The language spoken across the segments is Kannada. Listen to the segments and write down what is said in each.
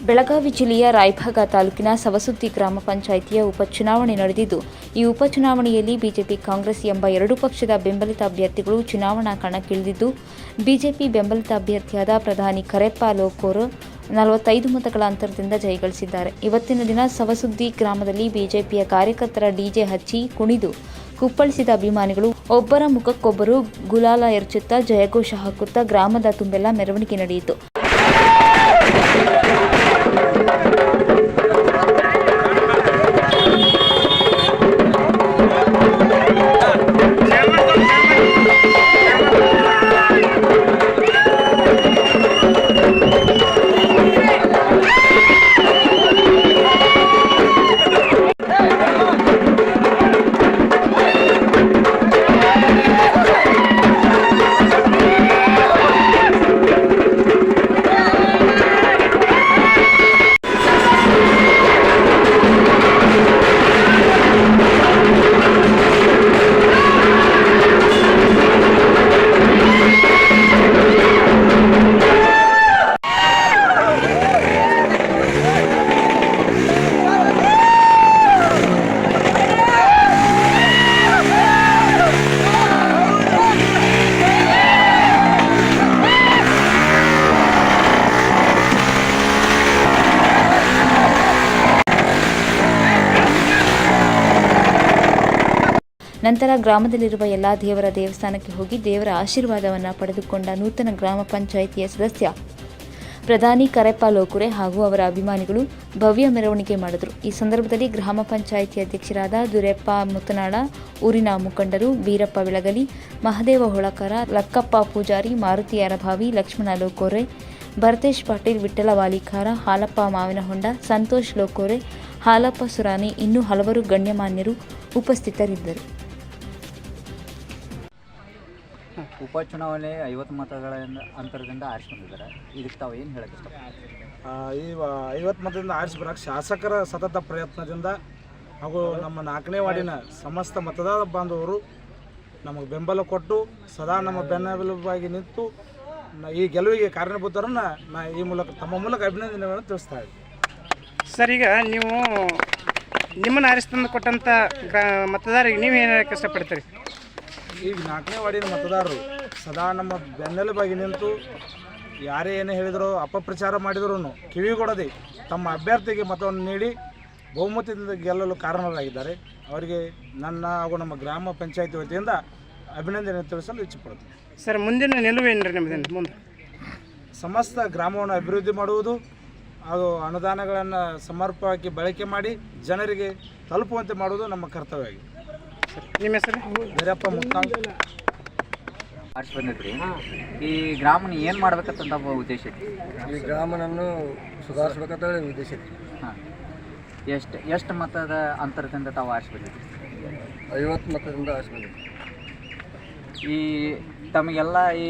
ಬೆಳಗಾವಿ ಜಿಲ್ಲೆಯ ರಾಯಭಾಗ ತಾಲೂಕಿನ ಸವಸುದ್ದಿ ಗ್ರಾಮ ಪಂಚಾಯಿತಿಯ ಉಪಚುನಾವಣೆ ನಡೆದಿದ್ದು, ಈ ಉಪಚುನಾವಣೆಯಲ್ಲಿ ಬಿಜೆಪಿ, ಕಾಂಗ್ರೆಸ್ ಎಂಬ ಎರಡೂ ಪಕ್ಷದ ಬೆಂಬಲಿತ ಅಭ್ಯರ್ಥಿಗಳು ಚುನಾವಣಾ ಕಣಕ್ಕಿಳಿದಿದ್ದು, ಬಿಜೆಪಿ ಬೆಂಬಲಿತ ಅಭ್ಯರ್ಥಿಯಾದ ಪ್ರಧಾನಿ ಕರೆಪ್ಪ ಲೋಕೋರ್ 45 ಮತಗಳ ಅಂತರದಿಂದ ಜಯಗಳಿಸಿದ್ದಾರೆ. ಇವತ್ತಿನ ದಿನ ಸವಸುದ್ದಿ ಗ್ರಾಮದಲ್ಲಿ ಬಿಜೆಪಿಯ ಕಾರ್ಯಕರ್ತರ ಡಿಜೆ ಹಚ್ಚಿ ಕುಣಿದು ಕುಪ್ಪಳಿಸಿದ ಅಭಿಮಾನಿಗಳು ಒಬ್ಬರ ಮುಖಕ್ಕೊಬ್ಬರು ಗುಲಾಲ ಎರಚುತ್ತಾ ಜಯಘೋಷ ಹಾಕುತ್ತಾ ಗ್ರಾಮದ ತುಂಬೆಲ್ಲ ಮೆರವಣಿಗೆ ನಡೆಯಿತು. ನಂತರ ಗ್ರಾಮದಲ್ಲಿರುವ ಎಲ್ಲ ದೇವರ ದೇವಸ್ಥಾನಕ್ಕೆ ಹೋಗಿ ದೇವರ ಆಶೀರ್ವಾದವನ್ನು ಪಡೆದುಕೊಂಡ ನೂತನ ಗ್ರಾಮ ಪಂಚಾಯಿತಿಯ ಸದಸ್ಯ ಪ್ರಧಾನಿ ಕರೆಪ್ಪ ಲೋಕುರೆ ಹಾಗೂ ಅವರ ಅಭಿಮಾನಿಗಳು ಭವ್ಯ ಮೆರವಣಿಗೆ ಮಾಡಿದರು. ಈ ಸಂದರ್ಭದಲ್ಲಿ ಗ್ರಾಮ ಪಂಚಾಯಿತಿ ಅಧ್ಯಕ್ಷರಾದ ದುರೆಪ್ಪ ಮುತ್ತನಾಳ, ಊರಿನ ಮುಖಂಡರು ಬೀರಪ್ಪ ಬೆಳಗಲಿ, ಮಹದೇವ ಹೊಳಕರ, ಲಕ್ಕಪ್ಪ ಪೂಜಾರಿ, ಮಾರುತಿ ಅರಭಾವಿ, ಲಕ್ಷ್ಮಣ ಲೋಕೋರೆ, ಭರತೇಶ್ ಪಾಟೀಲ್, ವಿಠ್ಠಲ ವಾಲಿಕಾರ, ಹಾಲಪ್ಪ ಮಾವಿನಹೊಂಡ, ಸಂತೋಷ್ ಲೋಕೋರೆ, ಹಾಲಪ್ಪ ಸುರಾನಿ ಇನ್ನೂ ಹಲವರು ಗಣ್ಯಮಾನ್ಯರು ಉಪಸ್ಥಿತರಿದ್ದರು. ಉಪಚುನಾವಣೆ 50 ಮತಗಳ ಅಂತರದಿಂದ ಆರಿಸಿ ಬಂದಿದ್ದಾರೆ. ಇದಕ್ಕೆ ತಾವು ಏನು ಹೇಳಕ್ಕೆ ಇಷ್ಟಪಡ್ತೀವಿ? ಈ 50 ಮತದಿಂದ ಆರಿಸಿ ಬರೋಕ್ಕೆ ಶಾಸಕರ ಸತತ ಪ್ರಯತ್ನದಿಂದ ಹಾಗೂ ನಮ್ಮ 4ನೇ ವಾರ್ಡಿನ ಸಮಸ್ತ ಮತದಾರ ಬಾಂಧವರು ನಮಗೆ ಬೆಂಬಲ ಕೊಟ್ಟು ಸದಾ ನಮ್ಮ ಬೆನ್ನೆಲುಬಾಗಿ ನಿಂತು ಈ ಗೆಲುವಿಗೆ ಕಾರಣಭೂತರನ್ನು ಈ ಮೂಲಕ ತಮ್ಮ ಮೂಲಕ ಅಭಿನಂದನೆಗಳನ್ನು ತಿಳಿಸ್ತಾ ಇದ್ದೀವಿ. ಸರ್, ಈಗ ನೀವು ನಿಮ್ಮನ್ನು ಆರಿಸಿ ತಂದು ಕೊಟ್ಟಂಥ ಮತದಾರರಿಗೆ ನೀವು ಏನು ಹೇಳಕ್ಕೆ ಇಷ್ಟಪಡ್ತೀರಿ? ಈಗ 4ನೇ ವಾರ್ಡಿನ ಮತದಾರರು ಸದಾ ನಮ್ಮ ಬೆನ್ನೆಲುಬಾಗಿ ನಿಂತು ಯಾರೇ ಏನೇ ಹೇಳಿದರೂ ಅಪಪ್ರಚಾರ ಮಾಡಿದರೂ ಕಿವಿಗೊಡದೆ ತಮ್ಮ ಅಭ್ಯರ್ಥಿಗೆ ಮತವನ್ನು ನೀಡಿ ಬಹುಮತದಿಂದ ಗೆಲ್ಲಲು ಕಾರಣರಾಗಿದ್ದಾರೆ. ಅವರಿಗೆ ನನ್ನ ಹಾಗೂ ನಮ್ಮ ಗ್ರಾಮ ಪಂಚಾಯಿತಿ ವತಿಯಿಂದ ಅಭಿನಂದನೆ ತಿಳಿಸಲು ಇಚ್ಛೆಪಡುತ್ತೇನೆ. ಸರ್, ಮುಂದಿನ ನಿಲುವೇನು ರೀ ನಿಮ್ಮದು? ಮುಂದೆ ಸಮಸ್ತ ಗ್ರಾಮವನ್ನು ಅಭಿವೃದ್ಧಿ ಮಾಡುವುದು ಹಾಗೂ ಅನುದಾನಗಳನ್ನು ಸಮರ್ಪಕವಾಗಿ ಬಳಕೆ ಮಾಡಿ ಜನರಿಗೆ ತಲುಪುವಂತೆ ಮಾಡುವುದು ನಮ್ಮ ಕರ್ತವ್ಯವಾಗಿದೆ. ನಿಮ್ಮ ಹೆಸರು? ವೀರಪ್ಪ ಮುತ್ತಾಂಗ್. ಆರಿಸಿ ಬಂದಿದ್ರಿ. ಈ ಗ್ರಾಮನ ಏನು ಮಾಡ್ಬೇಕಂತ ಉದ್ದೇಶ ಐತಿ? ಈ ಗ್ರಾಮನನ್ನು ಸುಧಾರಿಸ್ಬೇಕಂತ ಉದ್ದೇಶ ಐತಿ. ಹಾಂ, ಎಷ್ಟು ಮತದ ಅಂತರದಿಂದ ತಾವು ಆರಿಸಿ ಬಂದಿದ್ರಿ? 50 ಮತದಿಂದ ಆರಿಸಿ ಬಂದಿದ್ರಿ. ಈ ತಮಗೆಲ್ಲ ಈ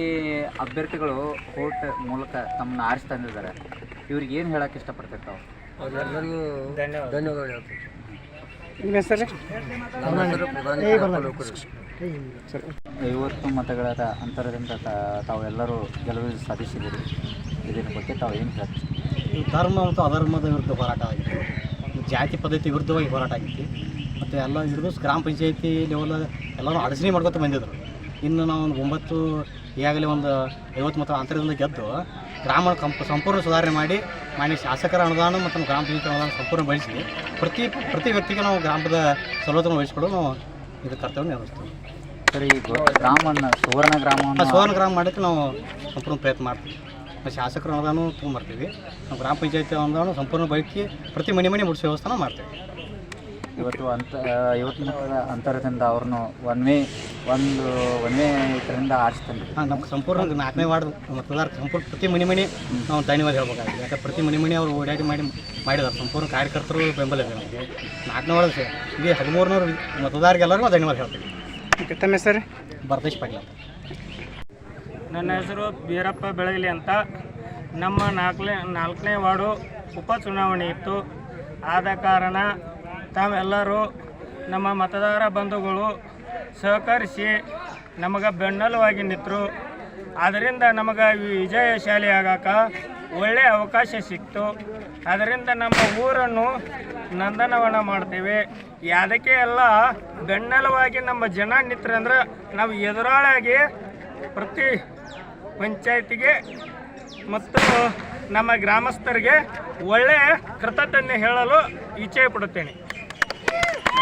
ಅಭ್ಯರ್ಥಿಗಳು ಓಟ್ ಮೂಲಕ ತಮ್ಮನ್ನ ಆರಿಸಿ ತಂದಿದ್ದಾರೆ. ಇವ್ರಿಗೆ ಏನು ಹೇಳಕ್ಕೆ ಇಷ್ಟಪಡ್ತೀವಿ ತಾವು? ಅವರೆಲ್ಲರಿಗೂ ಧನ್ಯವಾದ ಹೇಳ್ತೀವಿ. ನಿಮ್ಮ ಹೆಸರು? ನಮ್ಮ ಹೆಸರು ಪ್ರಧಾನಿ ಕರೆಪ್ಪ ಲೋಕುರೆ. 50 ಮತಗಳ ಅಂತರದಿಂದ ತಾವೆಲ್ಲರೂ ಗೆಲುವು ಸಾಧಿಸಿದ್ದೀರಿ. ಇದರ ಬಗ್ಗೆ ತಾವು ಏನು ಹೇಳ್ತೀವಿ? ಈ ಧರ್ಮ ಮತ್ತು ಅಧರ್ಮದ ವಿರುದ್ಧ ಹೋರಾಟ ಆಗಿತ್ತು, ಜಾತಿ ಪದ್ಧತಿ ವಿರುದ್ಧವಾಗಿ ಹೋರಾಟ ಆಗಿತ್ತು. ಮತ್ತು ಎಲ್ಲ ಹಿಡಿದು ಗ್ರಾಮ ಪಂಚಾಯಿತಿ ಲೆವೆಲ್ ಎಲ್ಲರೂ ಅಡಚಣೆ ಮಾಡ್ಕೊತ ಬಂದಿದ್ರು. ಇನ್ನು ನಾವು ಒಂದು 9 ಈಗಾಗಲೇ ಒಂದು 50 ಮತ ಅಂತರದಿಂದ ಗೆದ್ದು ಗ್ರಾಮ ಸಂಪೂರ್ಣ ಸುಧಾರಣೆ ಮಾಡಿ ಮಾನ್ಯ ಶಾಸಕರ ಅನುದಾನ ಮತ್ತು ಗ್ರಾಮ ಪಂಚಾಯತ್ ಅನುದಾನ ಸಂಪೂರ್ಣ ಬಳಸಿ ಪ್ರತಿ ವ್ಯಕ್ತಿಗೆ ನಾವು ಗ್ರಾಮದ ಸವಲತ್ತನ್ನು ವಹಿಸ್ಕೊಂಡು ನಾವು ಇದು ಕರ್ತವ್ಯ ನಿರ್ವಹಿಸ್ತೀವಿ. ಸರಿ, ಗ್ರಾಮವನ್ನು ಸುವರ್ಣ ಗ್ರಾಮ ಮಾಡೋಕ್ಕೆ ನಾವು ಸಂಪೂರ್ಣ ಪ್ರಯತ್ನ ಮಾಡ್ತೀವಿ. ಶಾಸಕರ ಅನುದಾನ ತೊಗೊಂಡ್ಬರ್ತೀವಿ. ನಾವು ಗ್ರಾಮ ಪಂಚಾಯತಿ ಅನುದಾನ ಸಂಪೂರ್ಣ ಬಳಕೆ ಪ್ರತಿ ಮನೆ ಮುಡಿಸೋ ವ್ಯವಸ್ಥೆನ ಮಾಡ್ತೀವಿ. ಇವತ್ತು 50 ಮತದ ಅಂತರದಿಂದ ಅವ್ರನ್ನು ಒನ್ ವೇ ಇದರಿಂದ ಆರಿಸ್ತಾರೆ. ಹಾಂ, ನಮ್ಗೆ ಸಂಪೂರ್ಣ 4ನೇ ವಾರ್ಡ್ ಮತದಾರ ಸಂಪೂರ್ಣ ಪ್ರತಿ ಮನೆ ನಾವು ಧನ್ಯವಾದ ಹೇಳ್ಬೇಕಾಗಿದೆ. ಯಾಕಂದ್ರೆ ಪ್ರತಿ ಮನೆ ಅವರು ಓಡಾಡಿ ಮಾಡಿದ್ದಾರೆ. ಸಂಪೂರ್ಣ ಕಾರ್ಯಕರ್ತರು ಬೆಂಬಲ ಇದೆ ನಮಗೆ. 4ನೇ ವಾರ್ಡ್ ಇಡೀ 1300 ಮತದಾರರಿಗೆಲ್ಲರಿಗೂ ಧನ್ಯವಾದ ಹೇಳ್ತೀವಿ. ತಮ್ಮ ಹೆಸರು? ಭರತೇಶ್ ಪಾಟೀಲ್ ಅಂತ. ನನ್ನ ಹೆಸರು ಬೀರಪ್ಪ ಬೆಳಗಲಿ ಅಂತ. ನಮ್ಮ 4ನೇ ವಾರ್ಡು ಉಪಚುನಾವಣೆ ಇತ್ತು. ಆದ ಕಾರಣ ತಾವೆಲ್ಲರೂ ನಮ್ಮ ಮತದಾರ ಬಂಧುಗಳು ಸಹಕರಿಸಿ ನಮಗೆ ಬೆನ್ನೆಲುವಾಗಿ ನಿಂತರು. ಆದ್ದರಿಂದ ನಮಗೆ ವಿಜಯಶಾಲಿ ಆಗಾಕ ಒಳ್ಳೆಯ ಅವಕಾಶ ಸಿಕ್ತು. ಅದರಿಂದ ನಮ್ಮ ಊರನ್ನು ನಂದನವನ ಮಾಡ್ತೇವೆ. ಅದಕ್ಕೆ ಎಲ್ಲ ಬೆನ್ನೆಲುವಾಗಿ ನಮ್ಮ ಜನ ನಿಂತ್ರಂದ್ರೆ ನಾವು ಎದುರಾಳಾಗಿ ಪ್ರತಿ ಪಂಚಾಯತಿಗೆ ಮತ್ತು ನಮ್ಮ ಗ್ರಾಮಸ್ಥರಿಗೆ ಒಳ್ಳೆಯ ಕೃತಜ್ಞತೆ ಹೇಳಲು ಇಚ್ಛೆ ಪಡುತ್ತೇನೆ.